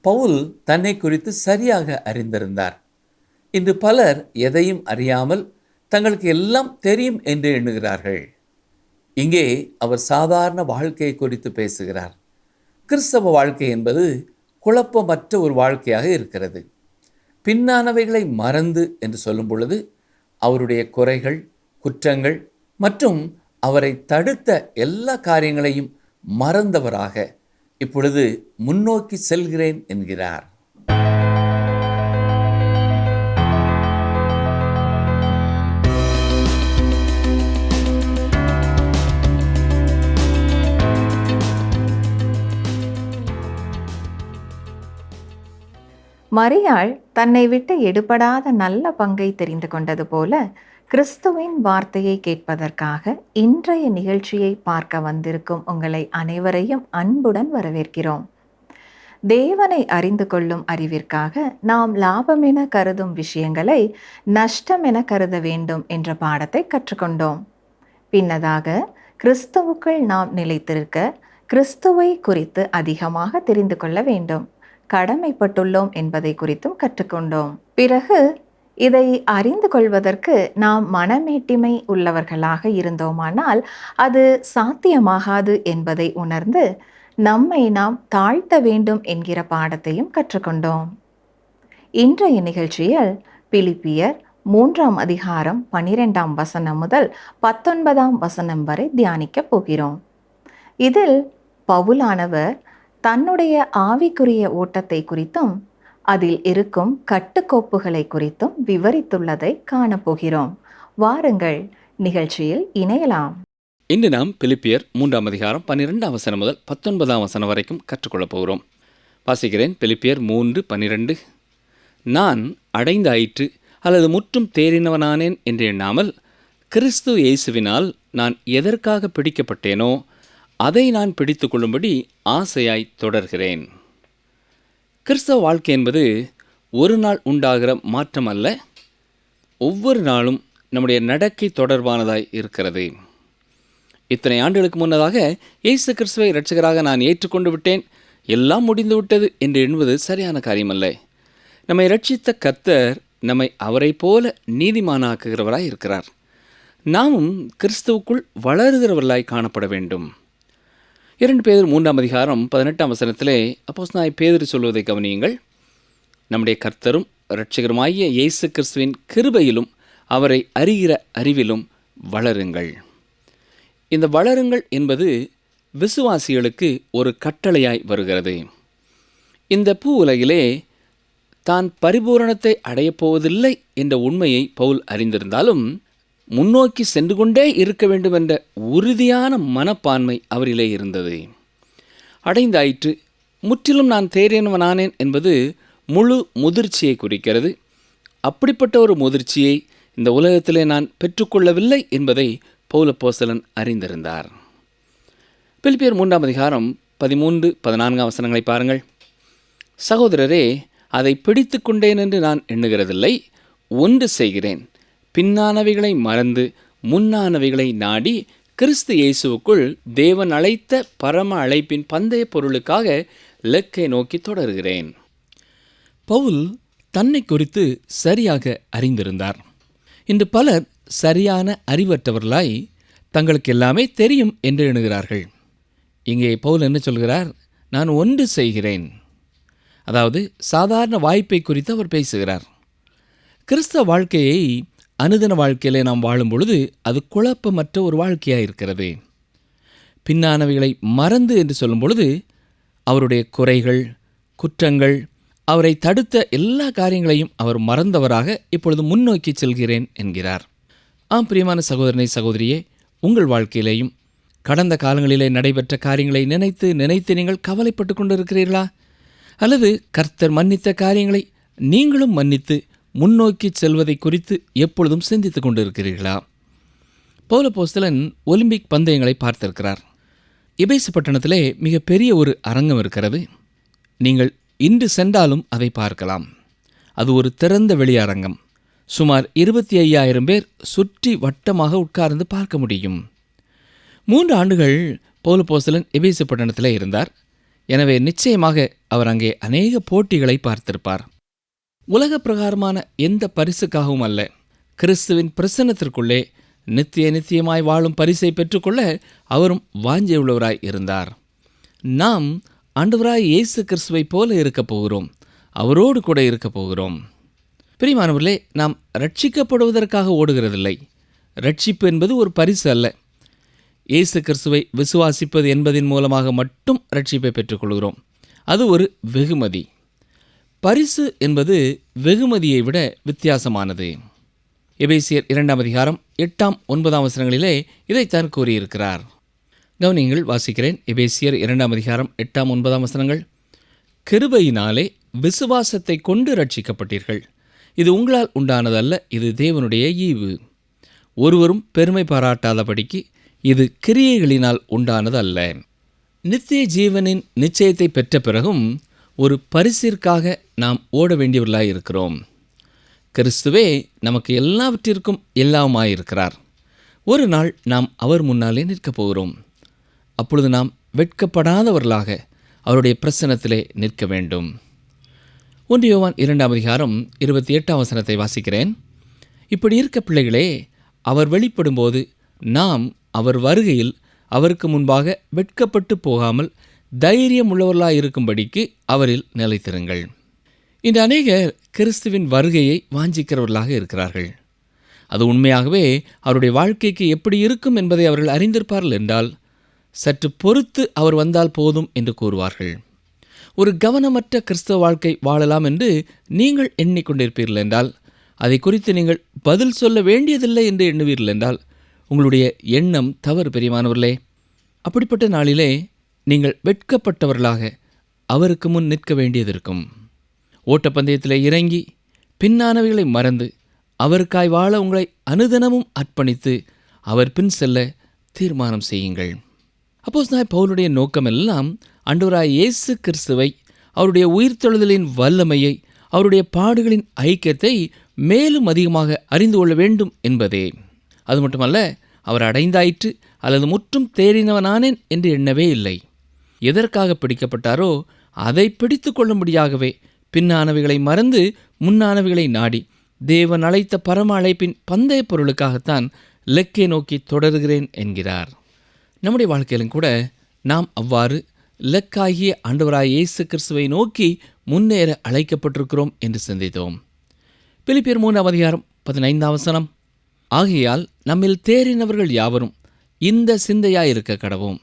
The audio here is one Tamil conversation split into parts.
பவுல் தன்னை குறித்து சரியாக அறிந்திருந்தார். இன்று பலர் எதையும் அறியாமல் தங்களுக்கு எல்லாம் தெரியும் என்று எண்ணுகிறார்கள். இங்கே அவர் சாதாரண வாழ்க்கையை குறித்து பேசுகிறார். கிறிஸ்தவ வாழ்க்கை என்பது குழப்பமற்ற ஒரு வாழ்க்கையாக இருக்கிறது. பின்னானவைகளை மறந்து என்று சொல்லும் பொழுது அவருடைய குறைகள், குற்றங்கள் மற்றும் அவரை தடுத்த எல்லா காரியங்களையும் மறந்தவராக இப்பொழுது முன்னோக்கி செல்கிறேன் என்கிறார். மரியாள் தன்னை விட்டு எடுபடாத நல்ல பங்கை தெரிந்து கொண்டது போல கிறிஸ்துவின் வார்த்தையை கேட்பதற்காக இன்றைய நிகழ்ச்சியை பார்க்க வந்திருக்கும் உங்களை அனைவரையும் அன்புடன் வரவேற்கிறோம். தேவனை அறிந்து கொள்ளும் அறிவிற்காக நாம் லாபமென கருதும் விஷயங்களை நஷ்டமென கருத வேண்டும் என்ற பாடத்தை கற்றுக்கொண்டோம். பின்னதாக கிறிஸ்துவுக்குள் நாம் நிலைத்திருக்க கிறிஸ்துவை குறித்து அதிகமாக தெரிந்து கொள்ள வேண்டும், கடமைப்பட்டுள்ளோம் என்பதை குறித்தும் கற்றுக்கொண்டோம். பிறகு இதை அறிந்து கொள்வதற்கு நாம் மனமேட்டிமை உள்ளவர்களாக இருந்தோமானால் அது சாத்தியமாகாது என்பதை உணர்ந்து நம்மை நாம் தாழ்த்த வேண்டும் என்கிற பாடத்தையும் கற்றுக்கொண்டோம். இன்றைய நிகழ்ச்சியில் பிலிப்பியர் 3ஆம் அதிகாரம் 12ஆம் வசனம் முதல் 19ஆம் வசனம் வரை தியானிக்கப் போகிறோம். இதில் பவுலானவர் தன்னுடைய ஆவிக்குரிய ஓட்டத்தை குறித்தும் அதில் இருக்கும் கட்டுக்கோப்புகளை குறித்தும் விவரித்துள்ளதை காணப்போகிறோம். வாருங்கள், நிகழ்ச்சியில் இணையலாம். இன்று நாம் பிலிப்பியர் 3ஆம் அதிகாரம் 12ஆம் வசனம் முதல் 19ஆம் வசனம் வரைக்கும் கற்றுக்கொள்ளப் போகிறோம். வாசிக்கிறேன். பிலிப்பியர் 3:12. நான் அடைந்தாயிற்று அல்லது முற்றும் தேறினவனானேன் என்று எண்ணாமல் கிறிஸ்து இயேசுவினால் நான் எதற்காக பிடிக்கப்பட்டேனோ அதை நான் பிடித்து கொள்ளும்படி ஆசையாய் தொடர்கிறேன். கிறிஸ்தவ வாழ்க்கை என்பது ஒரு நாள் உண்டாகிற மாற்றம் அல்ல, ஒவ்வொரு நாளும் நம்முடைய நடக்கை தொடர்பானதாய் இருக்கிறது. இத்தனை ஆண்டுகளுக்கு முன்னதாக இயேசு கிறிஸ்துவை இரட்சகராக நான் ஏற்றுக்கொண்டு விட்டேன், எல்லாம் முடிந்து விட்டது என்று எண்ணுவது சரியான காரியமல்ல. நம்மை இரட்சித்த கர்த்தர் நம்மை அவரை போல நீதிமானாக்குகிறவராய் இருக்கிறார். நாமும் கிறிஸ்துவுக்குள் வளருகிறவர்களாய் காணப்பட வேண்டும். 2 பேதுரு 3ஆம் அதிகாரம் 18ஆம் வசனத்திலே அப்போஸ்தலனாகிய பேதுரு சொல்வதை கவனியுங்கள். நம்முடைய கர்த்தரும் இரட்சகருமாகிய இயேசு கிறிஸ்துவின் கிருபையிலும் அவரை அறிகிற அறிவிலும் வளருங்கள். இந்த வளருங்கள் என்பது விசுவாசிகளுக்கு ஒரு கட்டளையாய் வருகிறது. இந்த பூ உலகிலே தான் பரிபூரணத்தை அடையப் போவதில்லை என்ற உண்மையை பவுல் அறிந்திருந்தாலும் முன்னோக்கி சென்று கொண்டே இருக்க வேண்டும் என்ற உறுதியான மனப்பான்மை அவரிலே இருந்தது. அடைந்தாயிற்று, முற்றிலும் நான் தேறினவனானேன் என்பது முழு முதிர்ச்சியை குறிக்கிறது. அப்படிப்பட்ட ஒரு முதிர்ச்சியை இந்த உலகத்திலே நான் பெற்றுக்கொள்ளவில்லை என்பதை பவுல் அப்போஸ்தலன் அறிந்திருந்தார். பிலிப்பியர் 3ஆம் அதிகாரம் 13-14 வசனங்களை பாருங்கள். சகோதரரே, அதை பிடித்து கொண்டேன் என்று நான் எண்ணுகிறதில்லை, ஒன்று செய்கிறேன், பின்னானவைகளை மறந்து முன்னானவைகளை நாடி கிறிஸ்து இயேசுவுக்குள் தேவன் அழைத்த பரம அழைப்பின் பந்தய பொருளுக்காக இலக்கை நோக்கி தொடர்கிறேன். பவுல் தன்னை குறித்து சரியாக அறிந்திருந்தார். இன்று பலர் சரியான அறிவற்றவர்களாய் தங்களுக்கு எல்லாமே தெரியும் என்று எண்ணுகிறார்கள். இங்கே பவுல் என்ன சொல்கிறார்? நான் ஒன்று செய்கிறேன். அதாவது சாதாரண வாய்ப்பை குறித்து அவர் பேசுகிறார். கிறிஸ்தவ வாழ்க்கையை அனுதின வாழ்க்கையிலே நாம் வாழும் பொழுது அது குழப்பமற்ற ஒரு வாழ்க்கையாக இருக்கிறது. பின்னானவைகளை மறந்து என்று சொல்லும் பொழுது அவருடைய குறைகள், குற்றங்கள், அவரை தடுத்த எல்லா காரியங்களையும் அவர் மறந்தவராக இப்பொழுது முன்னோக்கி செல்கிறேன் என்கிறார். பிரியமான சகோதரனை, சகோதரியே, உங்கள் வாழ்க்கையிலேயும் கடந்த காலங்களிலே நடைபெற்ற காரியங்களை நினைத்து நினைத்து நீங்கள் கவலைப்பட்டு கொண்டிருக்கிறீர்களா? அல்லது கர்த்தர் மன்னித்த காரியங்களை நீங்களும் மன்னித்து முன்னோக்கி செல்வதை குறித்து எப்பொழுதும் சிந்தித்து கொண்டிருக்கிறீர்களா? பவுல் அப்போஸ்தலன் ஒலிம்பிக் பந்தயங்களை பார்த்திருக்கிறார். எபேசு பட்டணத்திலே மிகப்பெரிய ஒரு அரங்கம் இருக்கிறது. நீங்கள் இன்று சென்றாலும் அதை பார்க்கலாம். அது ஒரு திறந்த வெளி அரங்கம். சுமார் 25,000 பேர் சுற்றி வட்டமாக உட்கார்ந்து பார்க்க முடியும். 3 ஆண்டுகள் பவுல் அப்போஸ்தலன் எபேசு பட்டணத்திலே இருந்தார். எனவே நிச்சயமாக அவர் அங்கே அநேக போட்டிகளை பார்த்திருப்பார். உலக பிரகாரமான எந்த பரிசுக்காகவும் அல்ல, கிறிஸ்துவின் பிரசன்னத்திற்குள்ளே நித்தியமாய் வாழும் பரிசை பெற்றுக்கொள்ள அவரும் வாஞ்சையுள்ளவராய் இருந்தார். நாம் ஆண்டவராய் இயேசு கிறிஸ்துவைப் போல இருக்கப் போகிறோம், அவரோடு கூட இருக்கப் போகிறோம். பிரியமானவர்களே, நாம் ரட்சிக்கப்படுவதற்காக ஓடுகிறதில்லை. ரட்சிப்பு என்பது ஒரு பரிசு அல்ல. இயேசு கிறிஸ்துவை விசுவாசிப்பது என்பதின் மூலமாக மட்டும் ரட்சிப்பை பெற்றுக்கொள்கிறோம். அது ஒரு வெகுமதி. பரிசு என்பது வெகுமதியை விட வித்தியாசமானது. எபேசியர் 2 அதிகாரம் 8, 9 வசனங்களிலே இதைத்தான் கூறியிருக்கிறார். கவனியங்கள், வாசிக்கிறேன். எபேசியர் 2 அதிகாரம் 8, 9 வசனங்கள். கிருபையினாலே விசுவாசத்தை கொண்டு ரட்சிக்கப்பட்டீர்கள். இது உங்களால் உண்டானதல்ல, இது தேவனுடைய ஈவு. ஒருவரும் பெருமை பாராட்டாதபடிக்கு இது கிரியைகளினால் உண்டானது அல்ல. நித்திய ஜீவனின் நிச்சயத்தை பெற்ற பிறகும் ஒரு பரிசிற்காக நாம் ஓட வேண்டியவர்களாய் இருக்கிறோம். கிறிஸ்துவே நமக்கு எல்லாவற்றிற்கும் எல்லாமாயிருக்கிறார். ஒரு நாள் நாம் அவர் முன்னாலே நிற்கப் போகிறோம். அப்பொழுது நாம் வெட்கப்படாதவர்களாக அவருடைய பிரசன்னத்திலே நிற்க வேண்டும். 1 யோவான் 2 அதிகாரம் 28 வசனத்தை வாசிக்கிறேன். இப்படி இருக்க பிள்ளைகளே, அவர் வெளிப்படும்போது நாம் அவர் வருகையில் அவருக்கு முன்பாக வெட்கப்பட்டு போகாமல் தைரியம் உள்ளவர்களாயிருக்கும்படிக்கு அவரில் நிலைத்திருங்கள். இன்று அநேகர் கிறிஸ்துவின் வருகையை வாஞ்சிக்கிறவர்களாக இருக்கிறார்கள். அது உண்மையாகவே அவருடைய வாழ்க்கைக்கு எப்படி இருக்கும் என்பதை அவர்கள் அறிந்திருப்பார்கள் என்றால், சற்று பொறுத்து அவர் வந்தால் போதும் என்று கூறுவார்கள். ஒரு கவனமற்ற கிறிஸ்தவ வாழ்க்கை வாழலாம் என்று நீங்கள் எண்ணிக்கொண்டிருப்பீர்கள் என்றால், அதை குறித்து நீங்கள் பதில் சொல்ல வேண்டியதில்லை என்று எண்ணுவீர்கள் என்றால், உங்களுடைய எண்ணம் தவறு. பெரியமானவர்களே, அப்படிப்பட்ட நாளிலே நீங்கள் வெட்கப்பட்டவர்களாக அவருக்கு முன் நிற்க வேண்டியதிருக்கும். ஓட்டப்பந்தயத்திலே இறங்கி பின்னானவைகளை மறந்து அவருக்காய் வாழ உங்களை அனுதினமும் அர்ப்பணித்து அவர் பின் செல்ல தீர்மானம் செய்யுங்கள். அப்போஸ்தலனாகிய பவுலுடைய நோக்கமெல்லாம் ஆண்டவராகிய இயேசு கிறிஸ்துவை, அவருடைய உயிர்த்தெழுதலின் வல்லமையை, அவருடைய பாடுகளின் ஐக்கியத்தை மேலும் அதிகமாக அறிந்து கொள்ள வேண்டும் என்பதே. அது மட்டுமல்ல, அவர் அடைந்தாயிற்று அல்லது முற்றும் தேறினவனானேன் என்று எண்ணவே இல்லை. எதற்காக பிடிக்கப்பட்டாரோ அதை பிடித்து கொள்ளும்படியாகவே பின்னானவைகளை மறந்து முன்னானவைகளை நாடி தேவன் அழைத்த பரம அழைப்பின் பந்தய பொருளுக்காகத்தான் இலக்கை நோக்கி தொடர்கிறேன் என்கிறார். நம்முடைய வாழ்க்கையிலும் கூட நாம் அவ்வாறு இலக்காகிய ஆண்டவராகிய இயேசு கிறிஸ்துவை நோக்கி முன்னேற அழைக்கப்பட்டிருக்கிறோம் என்று சிந்தித்தோம். பிலிப்பியர் 3 அதிகாரம் 15 வசனம். ஆகையால் நம்மில் தேறினவர்கள் யாவரும் இந்த சிந்தையாயிருக்க கடவோம்.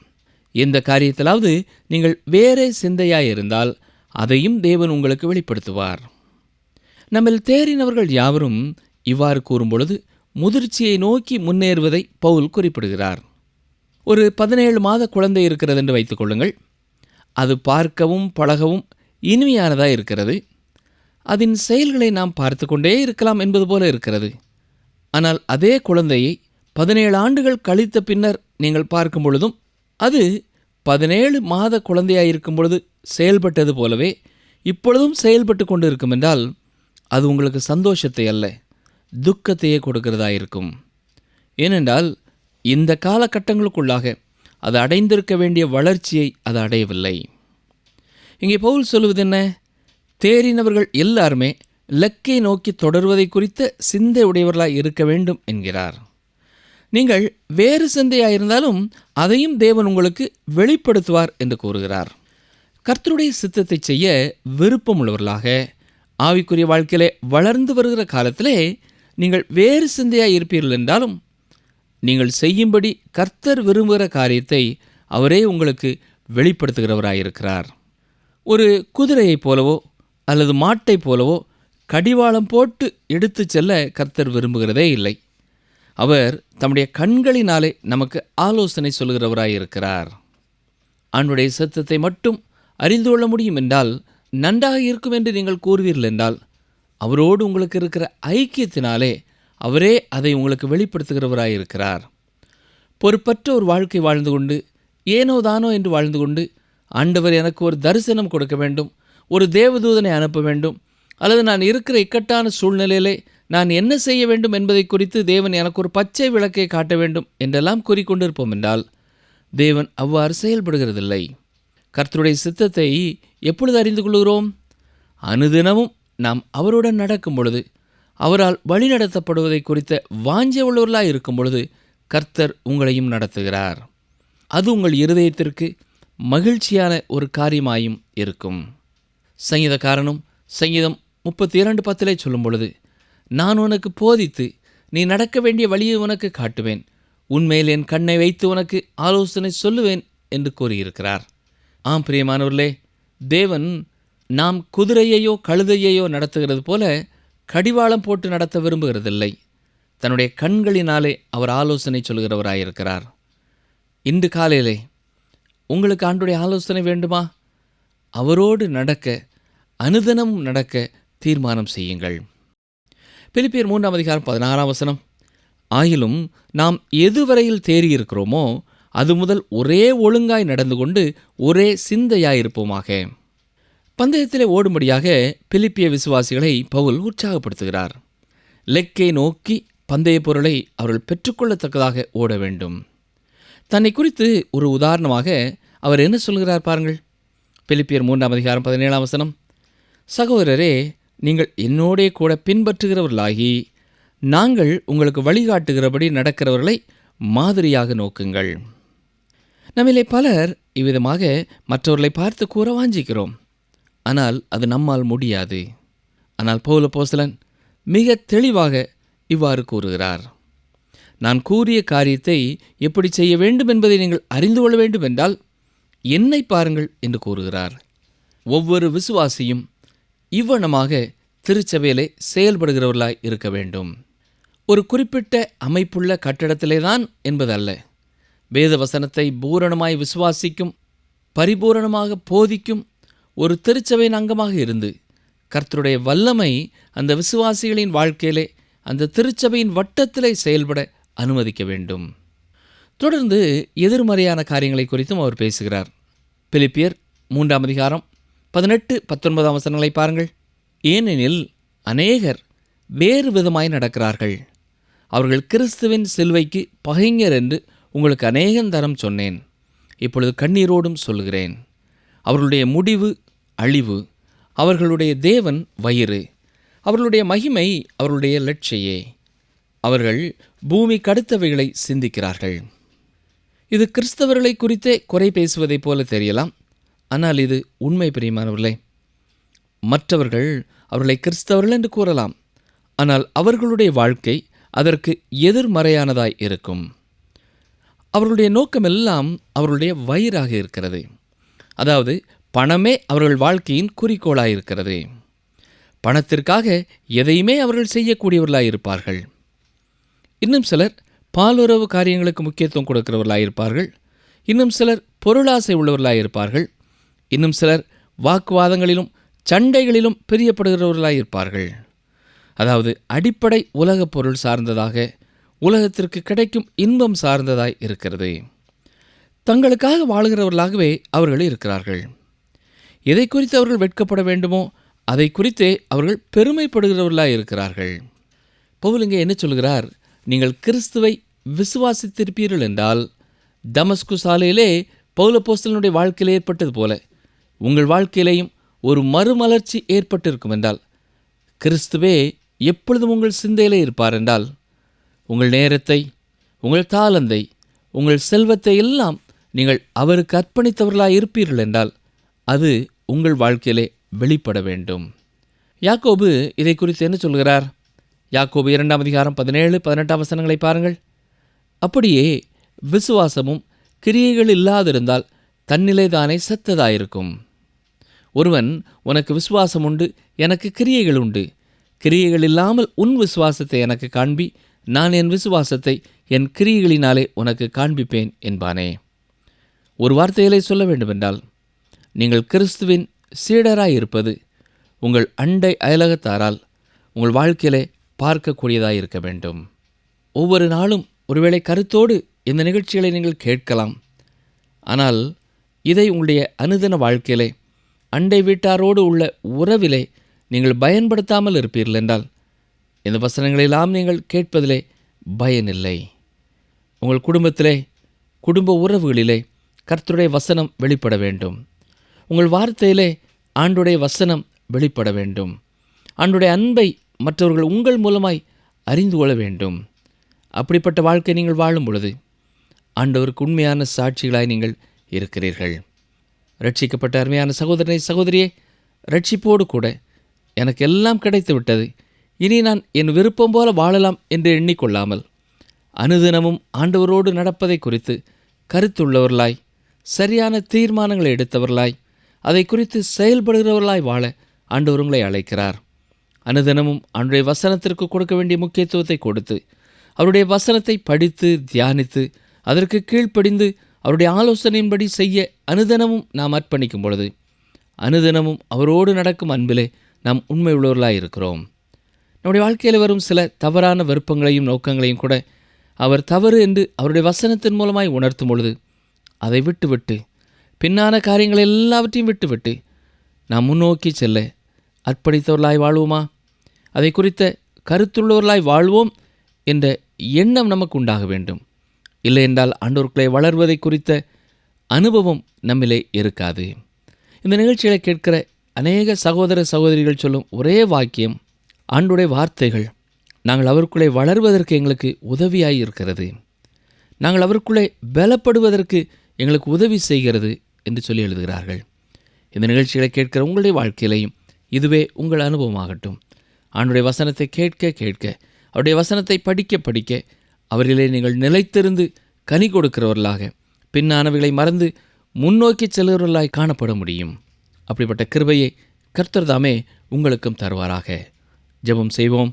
எந்த காரியத்திலாவது நீங்கள் வேறே சிந்தையாயிருந்தால் அதையும் தேவன் உங்களுக்கு வெளிப்படுத்துவார். நம்மில் தேறினவர்கள் யாவரும் இவ்வாறு கூறும்பொழுது முதிர்ச்சியை நோக்கி முன்னேறுவதை பவுல் குறிப்பிடுகிறார். ஒரு 17 மாத குழந்தை இருக்கிறது என்று வைத்துக் கொள்ளுங்கள். அது பார்க்கவும் பழகவும் இனிமையானதாக இருக்கிறது. அதன் செயல்களை நாம் பார்த்து கொண்டே இருக்கலாம் என்பது போல இருக்கிறது. ஆனால் அதே குழந்தையை 17 ஆண்டுகள் கழித்த பின்னர் நீங்கள் பார்க்கும் பொழுதும் அது 17 மாத குழந்தையாயிருக்கும் பொழுது செயல்பட்டது போலவே இப்பொழுதும் செயல்பட்டு கொண்டு இருக்கும் என்றால், அது உங்களுக்கு சந்தோஷத்தை அல்ல, துக்கத்தையே கொடுக்கிறதா இருக்கும். ஏனென்றால் இந்த காலகட்டங்களுக்குள்ளாக அது அடைந்திருக்க வேண்டிய வளர்ச்சியை அது அடையவில்லை. இங்கே பவுல் சொல்லுவது என்ன? தேறினவர்கள் எல்லாருமே இலக்கை நோக்கி தொடர்வதை குறித்த சிந்தை உடையவர்களாய் இருக்க வேண்டும் என்கிறார். நீங்கள் வேறு சிந்தையாயிருந்தாலும் அதையும் தேவன் உங்களுக்கு வெளிப்படுத்துவார் என்று கூறுகிறார். கர்த்தருடைய சித்தத்தை செய்ய விருப்பம் உள்ளவர்களாக ஆவிக்குரிய வாழ்க்கையிலே வளர்ந்து வருகிற காலத்திலே நீங்கள் வேறு சிந்தையாய் இருப்பீர்கள் என்றாலும், நீங்கள் செய்யும்படி கர்த்தர் விரும்புகிற காரியத்தை அவரே உங்களுக்கு வெளிப்படுத்துகிறவராயிருக்கிறார். ஒரு குதிரையைப் போலவோ அல்லது மாட்டைப் போலவோ கடிவாளம் போட்டு எடுத்து செல்ல கர்த்தர் விரும்புகிறதே இல்லை. அவர் தம்முடைய கண்களினாலே நமக்கு ஆலோசனை சொல்கிறவராயிருக்கிறார். அவருடைய சித்தத்தை மட்டும் அறிந்து கொள்ள முடியும் என்றால், நன்றாக இருக்கும் என்று நீங்கள் கூறுவீர்கள் என்றால், அவரோடு உங்களுக்கு இருக்கிற ஐக்கியத்தினாலே அவரே அதை உங்களுக்கு வெளிப்படுத்துகிறவராயிருக்கிறார். பொறுப்பற்ற ஒரு வாழ்க்கை வாழ்ந்து கொண்டு ஏனோ தானோ என்று வாழ்ந்து கொண்டு, ஆண்டவர் எனக்கு ஒரு தரிசனம் கொடுக்க வேண்டும், ஒரு தேவதூதனை அனுப்ப வேண்டும், அல்லது நான் இருக்கிற இக்கட்டான சூழ்நிலையிலே நான் என்ன செய்ய வேண்டும் என்பதை குறித்து தேவன் எனக்கு ஒரு பச்சை விளக்கை காட்ட வேண்டும் என்றெல்லாம் கூறிக்கொண்டிருப்போம் என்றால், தேவன் அவ்வாறு செயல்படுகிறதில்லை. கர்த்தருடைய சித்தத்தை எப்பொழுது அறிந்து கொள்கிறோம்? அனுதினமும் நாம் அவருடன் நடக்கும் பொழுது, அவரால் வழிநடத்தப்படுவதை குறித்த வாஞ்சை உள்ளவர்களாக இருக்கும் பொழுது கர்த்தர் உங்களையும் நடத்துகிறார். அது உங்கள் இருதயத்திற்கு மகிழ்ச்சியான ஒரு காரியமாயும் இருக்கும். சங்கீதக்காரனும் சங்கீதம் 32:10 சொல்லும் பொழுது, நான் உனக்கு போதித்து நீ நடக்க வேண்டிய வழியை உனக்கு காட்டுவேன், உன்மேல் என் கண்ணை வைத்து உனக்கு ஆலோசனை சொல்லுவேன் என்று கூறியிருக்கிறார். ஆம் பிரியமானவர்களே, தேவன் நாம் குதிரையையோ கழுதையையோ நடத்துகிறது போல கடிவாளம் போட்டு நடத்த விரும்புகிறதில்லை. தன்னுடைய கண்களினாலே அவர் ஆலோசனை சொல்கிறவராயிருக்கிறார். இன்று காலையிலே உங்களுக்கு ஆண்டுடைய ஆலோசனை வேண்டுமா? அவரோடு நடக்க, அனுதினமும் நடக்க தீர்மானம் செய்யுங்கள். பிலிப்பியர் 3:16 ஆயிலும் நாம் எதுவரையில் தேறியிருக்கிறோமோ அது முதல் ஒரே ஒழுங்காய் நடந்து கொண்டு ஒரே சிந்தையாயிருப்போமாக. பந்தயத்திலே ஓடும்படியாக பிலிப்பிய விசுவாசிகளை பவுல் உற்சாகப்படுத்துகிறார். லெக்கை நோக்கி பந்தய பொருளை அவர்கள் பெற்றுக்கொள்ளத்தக்கதாக ஓட வேண்டும். தன்னை குறித்து ஒரு உதாரணமாக அவர் என்ன சொல்கிறார் பாருங்கள். பிலிப்பியர் 3:17 சகோதரரே, நீங்கள் என்னோடே கூட பின்பற்றுகிறவர்களாகி நாங்கள் உங்களுக்கு வழிகாட்டுகிறபடி நடக்கிறவர்களை மாதிரியாக நோக்குங்கள். நம்மிலே பலர் இவ்விதமாக மற்றவர்களை பார்த்து கூற வாஞ்சிக்கிறோம். ஆனால் அது நம்மால் முடியாது. ஆனால் பவுல் அப்போஸ்தலன் மிக தெளிவாக இவ்வாறு கூறுகிறார். நான் கூறிய காரியத்தை எப்படி செய்ய வேண்டும் என்பதை நீங்கள் அறிந்து கொள்ள வேண்டும் என்றால் என்னை பாருங்கள் என்று கூறுகிறார். ஒவ்வொரு விசுவாசியும் இவ்வனமாக திருச்சபையிலே செயல்படுகிறவர்களாய் இருக்க வேண்டும். ஒரு குறிப்பிட்ட அமைப்புள்ள கட்டடத்திலே தான் என்பதல்ல. வேத வசனத்தை பூரணமாய் விசுவாசிக்கும், பரிபூரணமாக போதிக்கும் ஒரு திருச்சபையின் அங்கமாக இருந்து கர்த்தருடைய வல்லமை அந்த விசுவாசிகளின் வாழ்க்கையிலே, அந்த திருச்சபையின் வட்டத்திலே செயல்பட அனுமதிக்க வேண்டும். தொடர்ந்து எதிர்மறையான காரியங்களை குறித்தும் அவர் பேசுகிறார். பிலிப்பியர் 3:18-19 பாருங்கள். ஏனெனில் அநேகர் வேறு விதமாய் நடக்கிறார்கள். அவர்கள் கிறிஸ்துவின் சிலுவைக்கு பகைஞர் என்று உங்களுக்கு அநேகந்தரம் சொன்னேன். இப்பொழுது கண்ணீரோடும் சொல்கிறேன். அவர்களுடைய முடிவு அழிவு, அவர்களுடைய தேவன் வயிறு, அவர்களுடைய மகிமை அவர்களுடைய லட்சியே. அவர்கள் பூமிக்கு அடுத்தவைகளை சிந்திக்கிறார்கள். இது கிறிஸ்தவர்களை குறித்தே குறை பேசுவதைப் போல தெரியலாம். ஆனால் இது உண்மை பிரியமானவர்களே. மற்றவர்கள் அவர்களை கிறிஸ்தவர்கள் என்று கூறலாம். ஆனால் அவர்களுடைய வாழ்க்கை அதற்கு எதிர்மறையானதாய் இருக்கும். அவர்களுடைய நோக்கமெல்லாம் அவர்களுடைய வயிறாக இருக்கிறது. அதாவது பணமே அவர்கள் வாழ்க்கையின் குறிக்கோளாயிருக்கிறது. பணத்திற்காக எதையுமே அவர்கள் செய்யக்கூடியவர்களாயிருப்பார்கள். இன்னும் சிலர் பாலுறவு காரியங்களுக்கு முக்கியத்துவம் கொடுக்கிறவர்களாயிருப்பார்கள். இன்னும் சிலர் பொருளாசை உள்ளவர்களாயிருப்பார்கள். இன்னும் சிலர் வாக்குவாதங்களிலும் சண்டைகளிலும் பிரியப்படுகிறவர்களாயிருப்பார்கள். அதாவது அடிப்படை உலகப் பொருள் சார்ந்ததாக, உலகத்திற்கு கிடைக்கும் இன்பம் சார்ந்ததாய் இருக்கிறது. தங்களுக்காக வாழுகிறவர்களாகவே அவர்கள் இருக்கிறார்கள். எதை குறித்து அவர்கள் வெட்கப்பட வேண்டுமோ அதை குறித்தே அவர்கள் பெருமைப்படுகிறவர்களாய் இருக்கிறார்கள். பவுல் இங்கே என்ன சொல்கிறார்? நீங்கள் கிறிஸ்துவை விசுவாசித்திருப்பீர்கள் என்றால், தமஸ்கு சாலையிலே பவுல் அப்போஸ்தலனுடைய வாழ்க்கையில் ஏற்பட்டது போல உங்கள் வாழ்க்கையிலேயும் ஒரு மறுமலர்ச்சி ஏற்பட்டிருக்கும் என்றால், கிறிஸ்துவே எப்பொழுதும் உங்கள் சிந்தையிலே இருப்பார் என்றால், உங்கள் நேரத்தை, உங்கள் தாளந்தை, உங்கள் செல்வத்தை எல்லாம் நீங்கள் அவருக்கு அர்ப்பணித்தவர்களாக இருப்பீர்கள் என்றால் அது உங்கள் வாழ்க்கையிலே வெளிப்பட வேண்டும். யாக்கோபு இதை குறித்து என்ன சொல்கிறார்? யாக்கோபு 2:17-18 பாருங்கள். அப்படியே விசுவாசமும் கிரியைகள் இல்லாதிருந்தால் தன்னிலைதானே செத்ததாயிருக்கும். ஒருவன் உனக்கு விசுவாசம் உண்டு, எனக்கு கிரியைகள் உண்டு, கிரியைகள் இல்லாமல் உன் விசுவாசத்தை எனக்கு காண்பி, நான் என் விசுவாசத்தை என் கிரியைகளினாலே உனக்கு காண்பிப்பேன் என்பானே. ஒரு வார்த்தையிலே சொல்ல வேண்டுமென்றால், நீங்கள் கிறிஸ்துவின் சீடராயிருப்பது உங்கள் அண்டை அயலகத்தாரால் உங்கள் வாழ்க்கையிலே பார்க்கக்கூடியதாக இருக்க வேண்டும். ஒவ்வொரு நாளும் ஒருவேளை கருத்தோடு இந்த நிகழ்ச்சிகளை நீங்கள் கேட்கலாம். ஆனால் இதை உங்களுடைய அனுதின வாழ்க்கையிலே, அண்டை வீட்டாரோடு உள்ள உறவிலே நீங்கள் பயன்படுத்தாமல் இருப்பீர்கள் என்றால் இந்த வசனங்களெல்லாம் நீங்கள் கேட்பதிலே பயனில்லை. உங்கள் குடும்பத்திலே, குடும்ப உறவுகளிலே கர்த்தருடைய வசனம் வெளிப்பட வேண்டும். உங்கள் வார்த்தையிலே ஆண்டுடைய வசனம் வெளிப்பட வேண்டும். ஆண்டுடைய அன்பை மற்றவர்கள் உங்கள் மூலமாய் அறிந்து கொள்ள வேண்டும். அப்படிப்பட்ட வாழ்க்கை நீங்கள் வாழும் பொழுது ஆண்டவருக்கு உண்மையான சாட்சிகளாய் நீங்கள் இருக்கிறீர்கள். ரட்சிக்கப்பட்ட அருமையான சகோதரனை சகோதரியே, ரட்சிப்போடு கூட எனக்கு எல்லாம் கிடைத்து விட்டது, இனி நான் என் விருப்பம் போல வாழலாம் என்று எண்ணிக்கொள்ளாமல் அனுதினமும் ஆண்டவரோடு நடப்பதை குறித்து கருத்துள்ளவர்களாய், சரியான தீர்மானங்களை எடுத்தவர்களாய், அதை குறித்து செயல்படுகிறவர்களாய் வாழ ஆண்டவர் உங்களை அழைக்கிறார். அனுதினமும் ஆண்டுடைய வசனத்திற்கு கொடுக்க வேண்டிய முக்கியத்துவத்தை கொடுத்து, அவருடைய வசனத்தை படித்து தியானித்து அதற்கு கீழ்ப்படிந்து அவருடைய ஆலோசனையின்படி செய்ய அனுதினமும் நாம் அர்ப்பணிக்கும் பொழுது அனுதினமும் அவரோடு நடக்கும் அன்பிலே நாம் உண்மை உள்ளவர்களாக இருக்கிறோம். நம்முடைய வாழ்க்கையில் வரும் சில தவறான விருப்பங்களையும் நோக்கங்களையும் கூட அவர் தவறு என்று அவருடைய வசனத்தின் மூலமாய் உணர்த்தும் பொழுது அதை விட்டுவிட்டு, பின்னான காரியங்கள் எல்லாவற்றையும் விட்டுவிட்டு நாம் முன்னோக்கி செல்ல அர்ப்பணித்தவர்களாய் வாழ்வோமா? அதை குறித்த கருத்துள்ளவர்களாய் வாழ்வோம் என்ற எண்ணம் நமக்கு உண்டாக வேண்டும். இல்லை என்றால் ஆண்டவர்களை வளர்வதை குறித்த அனுபவம் நம்மிலே இருக்காது. இந்த நிகழ்ச்சிகளை கேட்கிற அநேக சகோதர சகோதரிகள் சொல்லும் ஒரே வாக்கியம், ஆண்டுடைய வார்த்தைகள் நாங்கள் அவருக்குள்ளே வளர்வதற்கு எங்களுக்கு உதவியாய் இருக்கிறது, நாங்கள் அவருக்குள்ளே பலப்படுவதற்கு எங்களுக்கு உதவி செய்கிறது என்று சொல்லி எழுதுகிறார்கள். இந்த நிகழ்ச்சிகளை கேட்கிற உங்களுடைய வாழ்க்கையிலையும் இதுவே உங்கள் அனுபவமாகட்டும். ஆண்டுடைய வசனத்தை கேட்க கேட்க, அவருடைய வசனத்தை படிக்க படிக்க அவரிலே நீங்கள் நிலைத்திருந்து கனி கொடுக்கிறவர்களாக, பின்னானவைகளை மறந்து முன்னோக்கி செல்கிறவர்களாய் காணப்பட முடியும். அப்படிப்பட்ட கிருபையை கர்த்தர் தாமே உங்களுக்கும் தருவாராக. ஜெபம் செய்வோம்.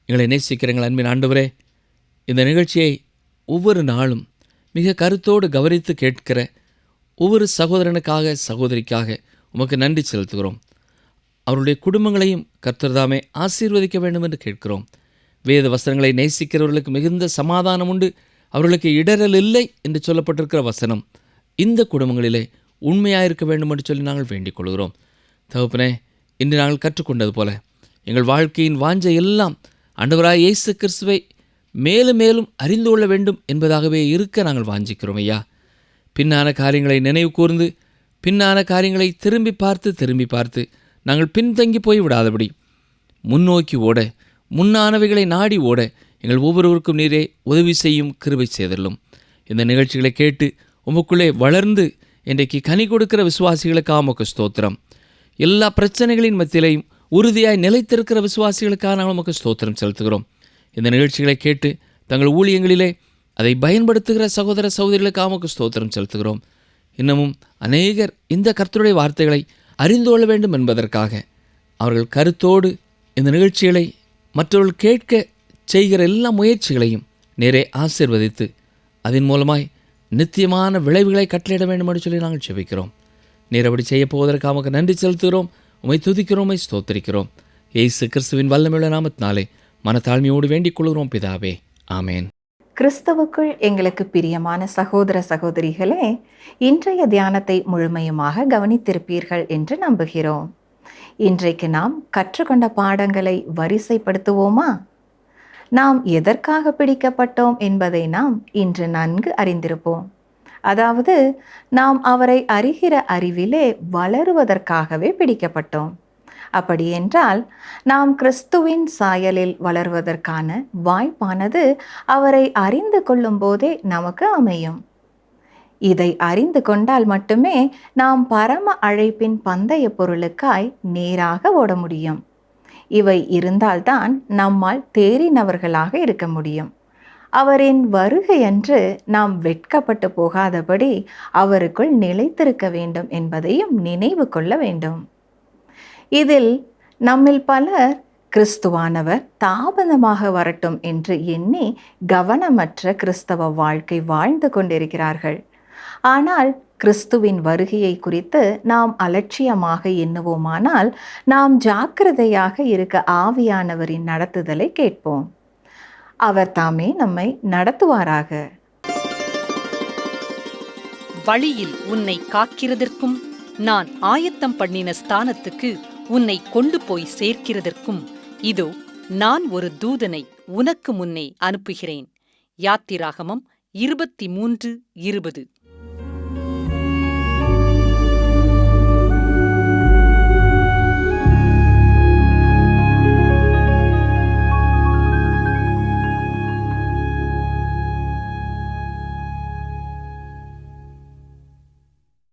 எங்களை நேசிக்கிற எங்கள் அன்பின் ஆண்டவரே, இந்த நிகழ்ச்சியை ஒவ்வொரு நாளும் மிக கருத்தோடு கவனித்து கேட்கிற ஒவ்வொரு சகோதரனுக்காக சகோதரிக்காக உமக்கு நன்றி செலுத்துகிறோம். அவருடைய குடும்பங்களையும் கர்த்தர் தாமே ஆசீர்வதிக்க வேண்டும் என்று கேட்கிறோம். வேத வசனங்களை நேசிக்கிறவர்களுக்கு மிகுந்த சமாதானம் உண்டு, அவர்களுக்கு இடரல் இல்லை என்று சொல்லப்பட்டிருக்கிற வசனம் இந்த குடும்பங்களிலே உண்மையாயிருக்க வேண்டும் என்று சொல்லி நாங்கள் வேண்டிக் கொள்கிறோம். தகப்பனே, இன்று நாங்கள் கற்றுக்கொண்டது போல எங்கள் வாழ்க்கையின் வாஞ்சை எல்லாம் ஆண்டவராய் இயேசு கிறிஸ்துவை மேலும் மேலும் அறிந்து கொள்ள வேண்டும் என்பதாகவே இருக்க நாங்கள் வாஞ்சிக்கிறோம் ஐயா. பின்னான காரியங்களை நினைவு கூர்ந்து, பின்னான காரியங்களை திரும்பி பார்த்து நாங்கள் பின்தங்கி போய் விடாதபடி முன்னோக்கி ஓட, முன்னானவைகளை நாடி ஓட எங்கள் ஒவ்வொருவருக்கும் நீரே உதவி செய்யும் கிருபை செய்தல்லும். இந்த நிகழ்ச்சிகளை கேட்டு உமக்குள்ளே வளர்ந்து இன்றைக்கு கனி கொடுக்கிற விசுவாசிகளுக்காக உமக்கு ஸ்தோத்திரம். எல்லா பிரச்சனைகளின் மத்தியிலையும் உறுதியாய் நிலைத்திருக்கிற விசுவாசிகளுக்காக நாங்கள் உமக்கு ஸ்தோத்திரம் செலுத்துகிறோம். இந்த நிகழ்ச்சிகளை கேட்டு தங்கள் ஊழியங்களிலே அதை பயன்படுத்துகிற சகோதர சகோதரிகளுக்காக உமக்கு ஸ்தோத்திரம் செலுத்துகிறோம். இன்னமும் அநேகர் இந்த கர்த்தருடைய வார்த்தைகளை அறிந்து கொள்ள வேண்டும் என்பதற்காக அவர்கள் கருத்தோடு இந்த நிகழ்ச்சிகளை மற்றவர்கள் கேட்க செய்கிற எல்லா முயற்சிகளையும் நேரே ஆசீர்வதித்து அதன் மூலமாய் நித்தியமான விளைவுகளை கட்டளையிட வேண்டும் என்று சொல்லி நாங்கள் செபிக்கிறோம். நீர் அப்படி செய்ய போவதற்காக நமக்கு நன்றி செலுத்துகிறோம். உம்மை துதிக்கிறோம், உம்மை ஸ்தோத்திரிக்கிறோம். இயேசு கிறிஸ்துவின் வல்லமையுள்ள நாமத்தினாலே மனத்தாழ்மையோடு வேண்டிக் கொள்கிறோம் பிதாவே, ஆமேன். கிறிஸ்துவுக்குள் எங்களுக்கு பிரியமான சகோதர சகோதரிகளே, இன்றைய தியானத்தை முழுமையுமாக கவனித்திருப்பீர்கள் என்று நம்புகிறோம். இன்றைக்கு நாம் கற்றுக்கொண்ட பாடங்களை வரிசைப்படுத்துவோமா? நாம் எதற்காக பிடிக்கப்பட்டோம் என்பதை நாம் இன்று நன்கு அறிந்திருப்போம். அதாவது, நாம் அவரை அறிகிற அறிவிலே வளருவதற்காகவே பிடிக்கப்பட்டோம். அப்படியென்றால் நாம் கிறிஸ்துவின் சாயலில் வளர்வதற்கான வாய்ப்பானது அவரை அறிந்து கொள்ளும் போதே நமக்கு அமையும். இதை அறிந்து கொண்டால் மட்டுமே நாம் பரம அழைப்பின் பந்தய பொருளுக்காய் நேராக ஓட முடியும். இவை இருந்தால்தான் நம்மால் தேறினவர்களாக இருக்க முடியும். அவரின் வருகையன்று நாம் வெட்கப்பட்டு போகாதபடி அவருக்குள் நிலைத்திருக்க வேண்டும் என்பதையும் நினைவு கொள்ள வேண்டும். இதில் நம்மில் பலர் கிறிஸ்துவானவர் தாமதமாக வரட்டும் என்று எண்ணி கவனமற்ற கிறிஸ்தவ வாழ்க்கை வாழ்ந்து கொண்டிருக்கிறார்கள். ஆனால் கிறிஸ்துவின் வருகையை குறித்து நாம் அலட்சியமாக எண்ணுவோமானால் நாம் ஜாக்கிரதையாக இருக்க ஆவியானவரின் நடத்துதலை கேட்போம். அவர் தாமே நம்மை நடத்துவாராக. வழியில் உன்னை காக்கிறதற்கும் நான் ஆயத்தம் பண்ணின ஸ்தானத்துக்கு உன்னை கொண்டு போய் சேர்க்கிறதற்கும் இதோ நான் ஒரு தூதனை உனக்கு முன்னே அனுப்புகிறேன். யாத்திராகமம் 23:20.